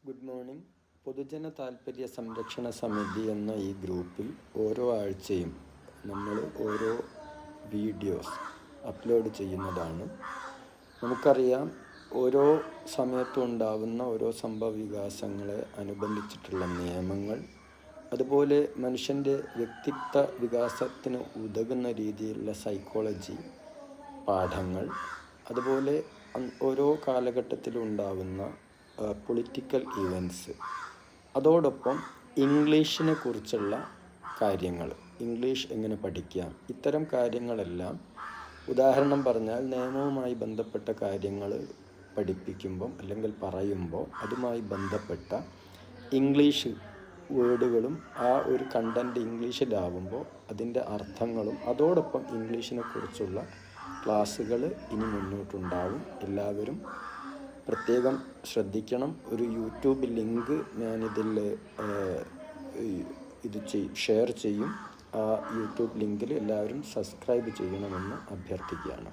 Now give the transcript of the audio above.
Good morning. പൊതുജന താൽപ്പര്യ സംരക്ഷണ സമിതി എന്ന ഈ ഗ്രൂപ്പിൽ ഓരോ ആഴ്ചയും നമ്മൾ ഓരോ വീഡിയോസ് അപ്ലോഡ് ചെയ്യുന്നതാണ്. നമുക്കറിയാം, ഓരോ സമയത്തും ഉണ്ടാകുന്ന ഓരോ സംഭവ വികാസങ്ങളെ അനുബന്ധിച്ചിട്ടുള്ള നിയമങ്ങൾ, അതുപോലെ മനുഷ്യൻ്റെ വ്യക്തിത്വ വികാസത്തിന് ഉതകുന്ന രീതിയിലുള്ള സൈക്കോളജി പാഠങ്ങൾ, അതുപോലെ ഓരോ കാലഘട്ടത്തിലും ഉണ്ടാകുന്ന പൊളിറ്റിക്കൽ ഇവൻറ്റ്സ്, അതോടൊപ്പം ഇംഗ്ലീഷിനെ കുറിച്ചുള്ള കാര്യങ്ങൾ, ഇംഗ്ലീഷ് എങ്ങനെ പഠിക്കാം, ഇത്തരം കാര്യങ്ങളെല്ലാം, ഉദാഹരണം പറഞ്ഞാൽ നിയമവുമായി ബന്ധപ്പെട്ട കാര്യങ്ങൾ പഠിപ്പിക്കുമ്പം അല്ലെങ്കിൽ പറയുമ്പോൾ അതുമായി ബന്ധപ്പെട്ട ഇംഗ്ലീഷ് വേർഡുകളും ആ ഒരു കണ്ടൻറ്റ് ഇംഗ്ലീഷിലാവുമ്പോൾ അതിൻ്റെ അർത്ഥങ്ങളും, അതോടൊപ്പം ഇംഗ്ലീഷിനെ കുറിച്ചുള്ള ക്ലാസ്സുകൾ ഇനി മുന്നോട്ടുണ്ടാവും. എല്ലാവരും പ്രത്യേകം ശ്രദ്ധിക്കണം. ഒരു യൂട്യൂബ് ലിങ്ക് ഞാനിതിൽ ഷെയർ ചെയ്യും. ആ യൂട്യൂബ് ലിങ്കിൽ എല്ലാവരും സബ്സ്ക്രൈബ് ചെയ്യണമെന്ന് അഭ്യർത്ഥിക്കുകയാണ്.